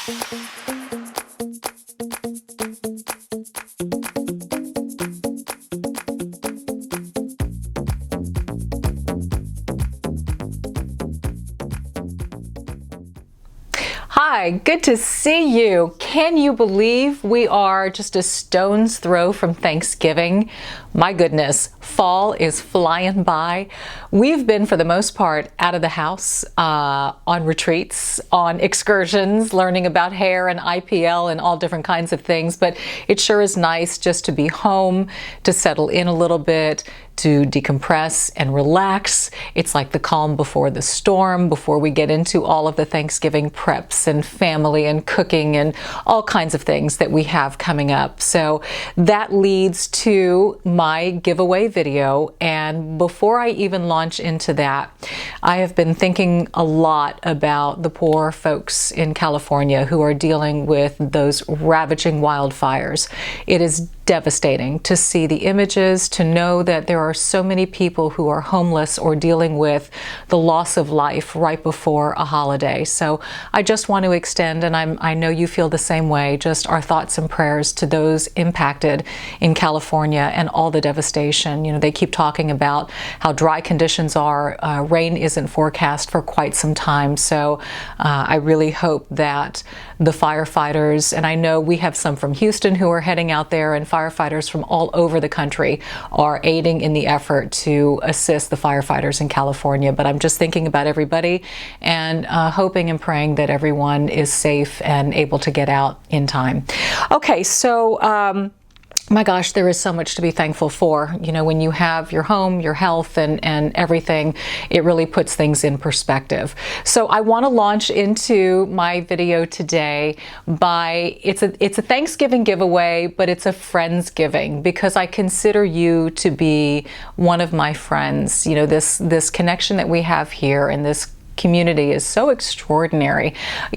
Hi, good to see you. Can you believe we are just a stone's throw from Thanksgiving? My goodness, fall is flying by. We've been, for the most part, out of the house, on retreats, on excursions, learning about hair and IPL and all different kinds of things, but it sure is nice just to be home, to settle in a little bit, to decompress and relax. It's like the calm before the storm, before we get into all of the Thanksgiving preps and family and cooking and all kinds of things that we have coming up. So that leads to my giveaway video. And before I even launch into that, I have been thinking a lot about the poor folks in California who are dealing with those ravaging wildfires. It is devastating to see the images, to know that there are so many people who are homeless or dealing with the loss of life right before a holiday. So I just want to extend, and I know you feel the same way, just our thoughts and prayers to those impacted in California and all the devastation. You know, they keep talking about how dry conditions are. Rain isn't forecast for quite some time. So I really hope that the firefighters, and I know we have some from Houston who are heading out there, and firefighters from all over the country are aiding in the effort to assist the firefighters in California. But I'm just thinking about everybody and hoping and praying that everyone is safe and able to get out in time. Okay, so my gosh, there is so much to be thankful for. You know, when you have your home, your health, and everything, it really puts things in perspective. So I want to launch into my video today by, it's a Thanksgiving giveaway, but it's a Friendsgiving, because I consider you to be one of my friends. You know, this connection that we have here and this community is so extraordinary.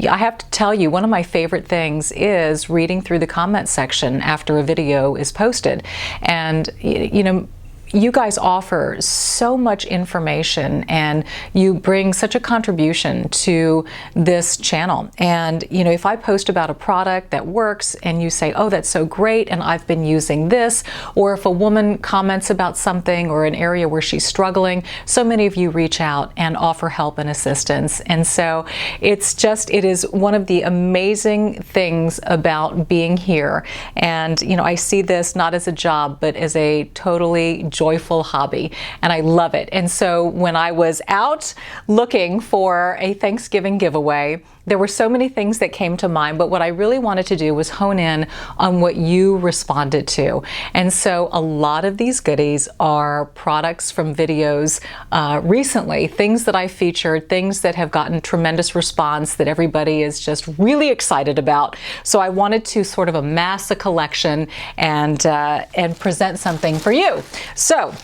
I have to tell you, one of my favorite things is reading through the comment section after a video is posted. And, you know, you guys offer so much information and you bring such a contribution to this channel. And, you know, if I post about a product that works and you say, oh, that's so great, and I've been using this, or if a woman comments about something or an area where she's struggling, so many of you reach out and offer help and assistance. And so it is one of the amazing things about being here. And, you know, I see this not as a job, but as a totally joyful hobby, and I love it. And so when I was out looking for a Thanksgiving giveaway, there were so many things that came to mind, but what I really wanted to do was hone in on what you responded to. And so a lot of these goodies are products from videos recently, things that I featured, things that have gotten tremendous response that everybody is just really excited about. So I wanted to sort of amass a collection and present something for you. So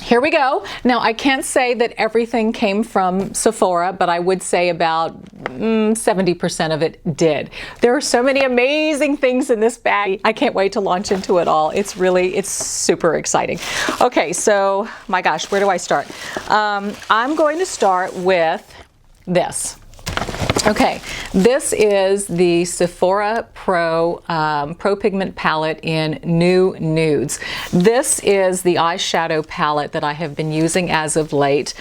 here we go. Now, I can't say that everything came from Sephora, but I would say about 70% of it did. There are so many amazing things in this bag. I can't wait to launch into it all. It's super exciting. Okay, so my gosh, where do I start? I'm going to start with this. Okay, this is the Sephora Pro Pigment Palette in New Nudes. This is the eyeshadow palette that I have been using as of late.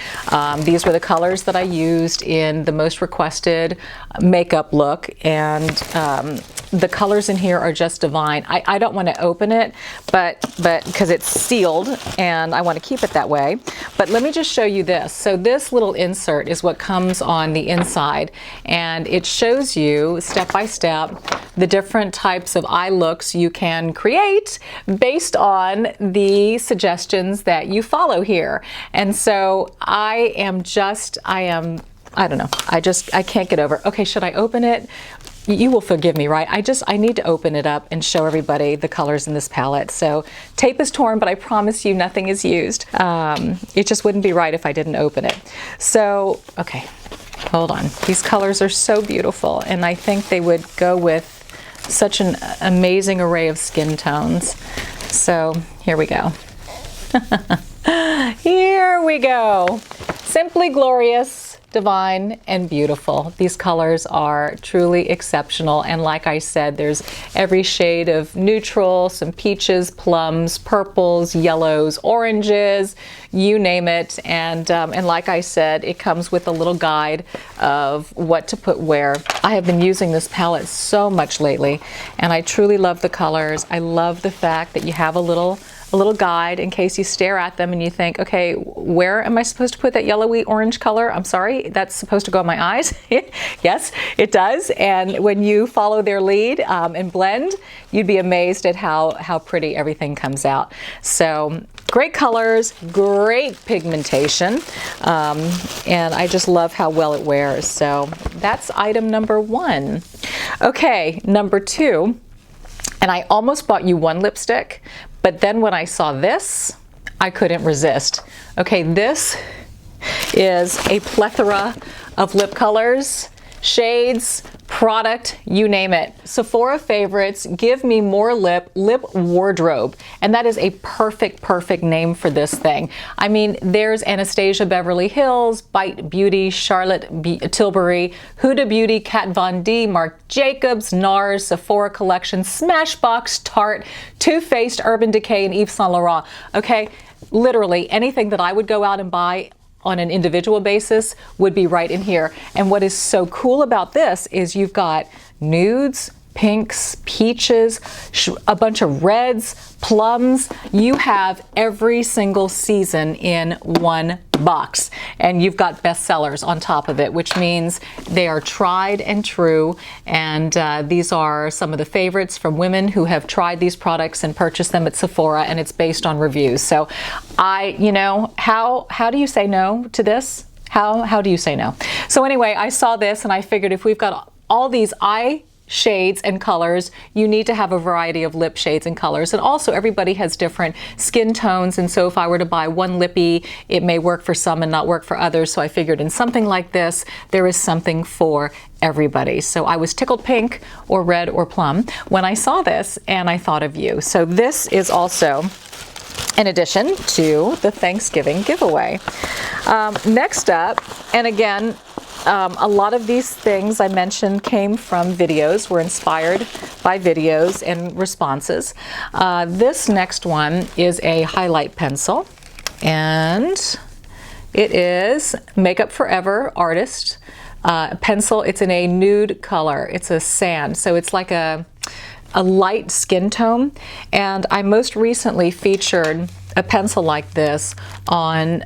These were the colors that I used in the most requested makeup look, and the colors in here are just divine. I don't want to open it, but because it's sealed and I want to keep it that way. But let me just show you this. So this little insert is what comes on the inside, and it shows you step by step the different types of eye looks you can create based on the suggestions that you follow here. And so I don't know, I can't get over. Okay, should I open it? You will forgive me, right? I need to open it up and show everybody the colors in this palette. So tape is torn, but I promise you nothing is used. It just wouldn't be right if I didn't open it. So, okay, hold on. These colors are so beautiful, and I think they would go with such an amazing array of skin tones. So here we go. Here we go. Simply Glorious divine and beautiful. These colors are truly exceptional, and like I said, there's every shade of neutral, some peaches, plums, purples, yellows, oranges, you name it. And like I said, it comes with a little guide of what to put where. I have been using this palette so much lately, and I truly love the colors. I love the fact that you have a little guide in case you stare at them and you think, okay, where am I supposed to put that yellowy orange color? I'm sorry, that's supposed to go on my eyes. Yes, it does. And when you follow their lead and blend, you'd be amazed at how pretty everything comes out. So great colors, great pigmentation, and I just love how well it wears. So that's item number 1. Okay, number 2, and I almost bought you one lipstick, but then when I saw this, I couldn't resist. Okay, this is a plethora of lip colors, shades, product, you name it. Sephora favorites, give me more lip wardrobe. And that is a perfect name for this thing. I mean, there's Anastasia Beverly Hills, Bite Beauty, Charlotte Tilbury, Huda Beauty, Kat Von D, Marc Jacobs, NARS, Sephora Collection, Smashbox, Tarte, Too Faced, Urban Decay, and Yves Saint Laurent. Okay, literally anything that I would go out and buy on an individual basis would be right in here. And what is so cool about this is you've got nudes, pinks, peaches, a bunch of reds, plums. You have every single season in one box, and you've got bestsellers on top of it, which means they are tried and true. And these are some of the favorites from women who have tried these products and purchased them at Sephora, and it's based on reviews. So you know, how do you say no to this? How do you say no? So anyway, I saw this and I figured if we've got all these eye shades and colors, you need to have a variety of lip shades and colors. And also everybody has different skin tones, and so if I were to buy one lippy, it may work for some and not work for others. So I figured in something like this, there is something for everybody. So I was tickled pink or red or plum when I saw this, and I thought of you. So this is also in addition to the Thanksgiving giveaway. Next up, and again, a lot of these things I mentioned came from videos, were inspired by videos and responses. This next one is a highlight pencil, and it is Makeup Forever Artist pencil. It's in a nude color. It's a sand, so it's like a light skin tone. And I most recently featured a pencil like this on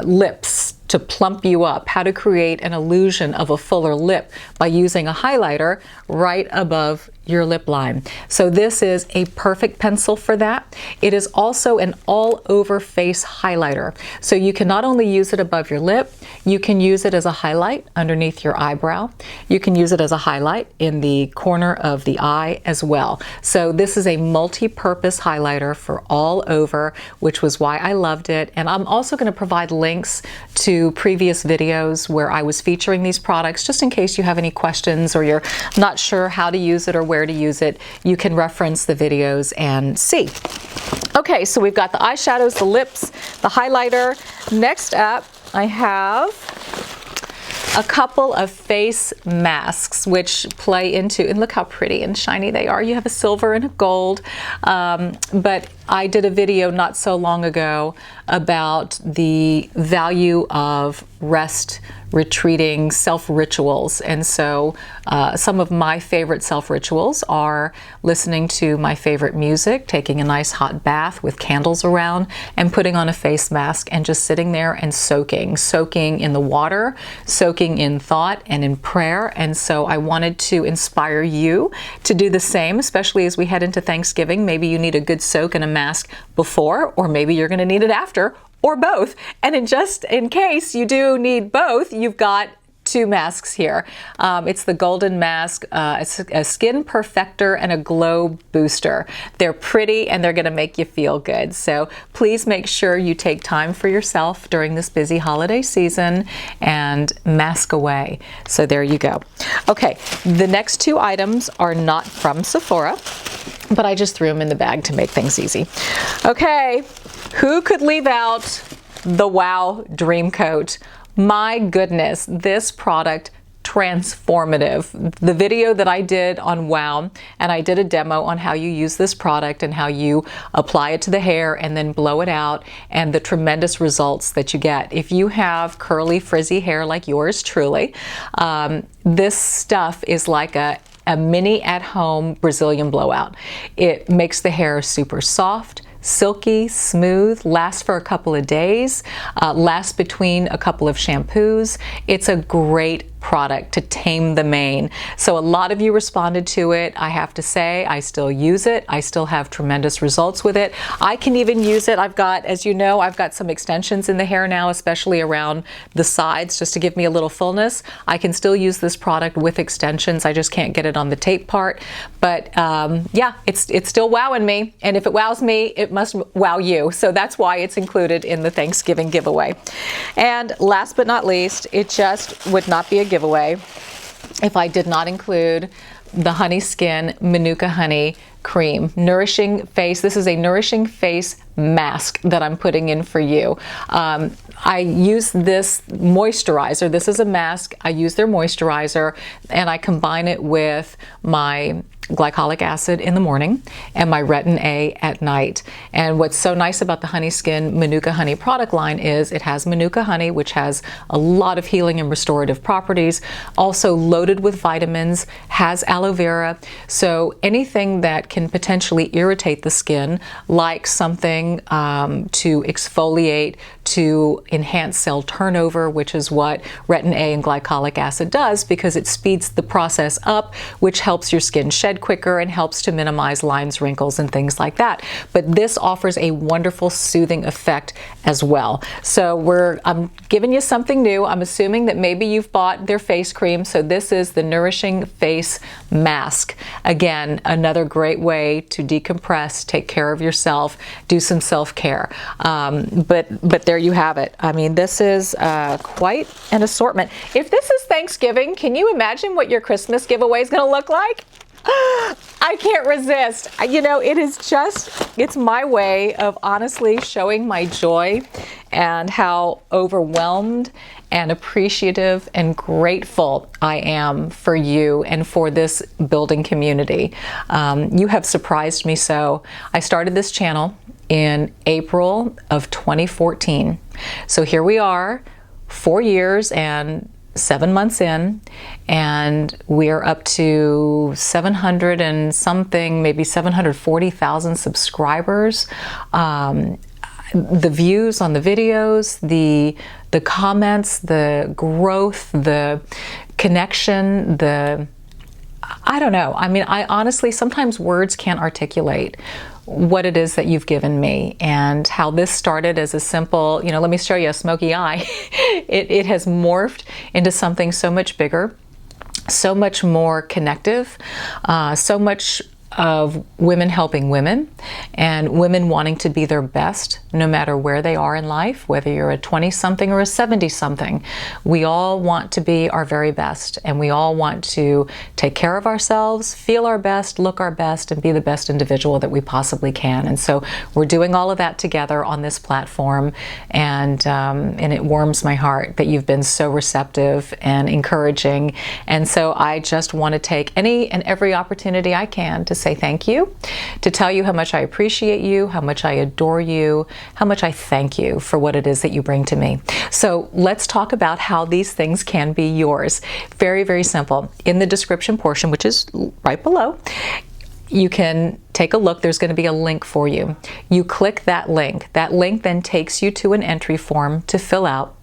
lips to plump you up, how to create an illusion of a fuller lip by using a highlighter right above your lip line. So this is a perfect pencil for that. It is also an all-over face highlighter. So you can not only use it above your lip, you can use it as a highlight underneath your eyebrow. You can use it as a highlight in the corner of the eye as well. So this is a multi-purpose highlighter for all over, which was why I loved it. And I'm also going to provide links to previous videos where I was featuring these products, just in case you have any questions or you're not sure how to use it or where to use it. You can reference the videos and see. Okay, so we've got the eyeshadows, the lips, the highlighter. Next up, I have a couple of face masks which play into, and look how pretty and shiny they are. You have a silver and a gold, but I did a video not so long ago about the value of rest, retreating, self-rituals. And so some of my favorite self-rituals are listening to my favorite music, taking a nice hot bath with candles around, and putting on a face mask and just sitting there and soaking in the water, soaking in thought and in prayer. And so I wanted to inspire you to do the same, especially as we head into Thanksgiving. Maybe you need a good soak and a mask before, or maybe you're going to need it after, or both. And just in case you do need both, you've got two masks here. It's the Golden Mask, it's a skin perfector and a glow booster. They're pretty and they're going to make you feel good. So please make sure you take time for yourself during this busy holiday season and mask away. So there you go. Okay, the next two items are not from Sephora, but I just threw them in the bag to make things easy. Okay, who could leave out the Wow Dream Coat? My goodness, this product, transformative. The video that I did on Wow, and I did a demo on how you use this product and how you apply it to the hair and then blow it out, and the tremendous results that you get. If you have curly, frizzy hair like yours truly, this stuff is like a mini at-home Brazilian blowout. It makes the hair super soft, silky, smooth, lasts for a couple of days, lasts between a couple of shampoos. It's a great product to tame the mane. So a lot of you responded to it. I have to say, I still use it. I still have tremendous results with it. I can even use it. I've got, as you know, I've got some extensions in the hair now, especially around the sides, just to give me a little fullness. I can still use this product with extensions. I just can't get it on the tape part. But yeah, it's still wowing me. And if it wows me, it must wow you. So that's why it's included in the Thanksgiving giveaway. And last but not least, it just would not be a giveaway if I did not include the Honey Skin Manuka Honey Cream. Nourishing Face. This is a Nourishing Face mask that I'm putting in for you. I use this moisturizer. This is a mask. I use their moisturizer and I combine it with my glycolic acid in the morning and my retin A at night. And what's so nice about the Honey Skin Manuka Honey product line is it has Manuka honey, which has a lot of healing and restorative properties, also loaded with vitamins, has aloe vera. So anything that can potentially irritate the skin, like something to exfoliate, to enhance cell turnover, which is what retin A and glycolic acid does, because it speeds the process up, which helps your skin shed quicker and helps to minimize lines, wrinkles, and things like that. But this offers a wonderful soothing effect as well. So I'm giving you something new. I'm assuming that maybe you've bought their face cream. So this is the Nourishing Face Mask. Again, another great way to decompress, take care of yourself, do some self-care. But there you have it. I mean, this is quite an assortment. If this is Thanksgiving, can you imagine what your Christmas giveaway is going to look like? I can't resist. You know, it's my way of honestly showing my joy and how overwhelmed and appreciative and grateful I am for you and for this building community. You have surprised me so. I started this channel in April of 2014. So here we are, 4 years and 7 months in, and we're up to 700 and something, maybe 740,000 subscribers. The views on the videos, the comments, the growth, the connection, I don't know. I mean, I honestly, sometimes words can't articulate what it is that you've given me and how this started as a simple, you know, let me show you a smoky eye. It has morphed into something so much bigger, so much more connective, so much of women helping women and women wanting to be their best no matter where they are in life, whether you're a 20-something or a 70-something. We all want to be our very best, and we all want to take care of ourselves, feel our best, look our best, and be the best individual that we possibly can. And so we're doing all of that together on this platform, and it warms my heart that you've been so receptive and encouraging. And so I just want to take any and every opportunity I can to say thank you, to tell you how much I appreciate you, how much I adore you, how much I thank you for what it is that you bring to me. So let's talk about how these things can be yours. Very, very simple. In the description portion, which is right below, you can take a look. There's going to be a link for you. You click that link. That link then takes you to an entry form to fill out.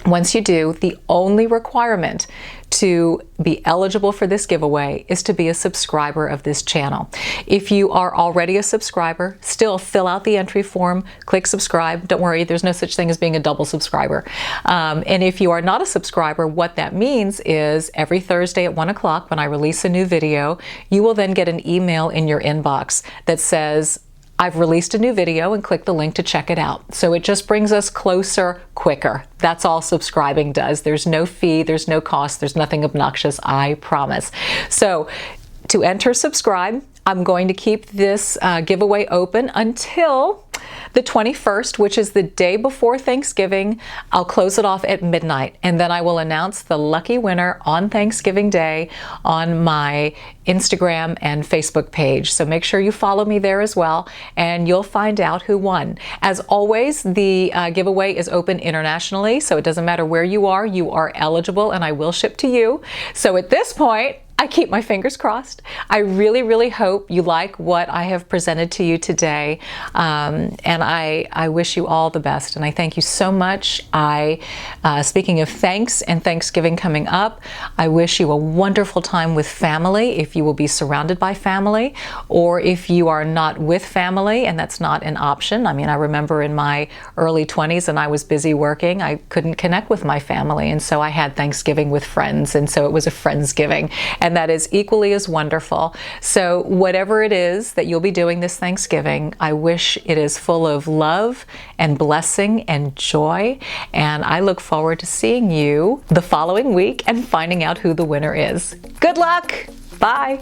Once you do, the only requirement to be eligible for this giveaway is to be a subscriber of this channel. If you are already a subscriber, still fill out the entry form, click subscribe. Don't worry, there's no such thing as being a double subscriber. And if you are not a subscriber, what that means is every Thursday at 1 o'clock when I release a new video, you will then get an email in your inbox that says, I've released a new video, and click the link to check it out. So it just brings us closer quicker. That's all subscribing does. There's no fee, there's no cost, there's nothing obnoxious, I promise. So to enter subscribe, I'm going to keep this giveaway open until The 21st, which is the day before Thanksgiving, I'll close it off at midnight, and then I will announce the lucky winner on Thanksgiving Day on my Instagram and Facebook page. So make sure you follow me there as well, and you'll find out who won. As always, the giveaway is open internationally, so it doesn't matter where you are eligible, and I will ship to you. So at this point, I keep my fingers crossed. I really, really hope you like what I have presented to you today, and I wish you all the best, and I thank you so much. Speaking of thanks and Thanksgiving coming up, I wish you a wonderful time with family, if you will be surrounded by family, or if you are not with family and that's not an option. I mean, I remember in my early 20s and I was busy working, I couldn't connect with my family, and so I had Thanksgiving with friends, and so it was a Friendsgiving. And that is equally as wonderful. So whatever it is that you'll be doing this Thanksgiving, I wish it is full of love and blessing and joy. And I look forward to seeing you the following week and finding out who the winner is. Good luck. Bye.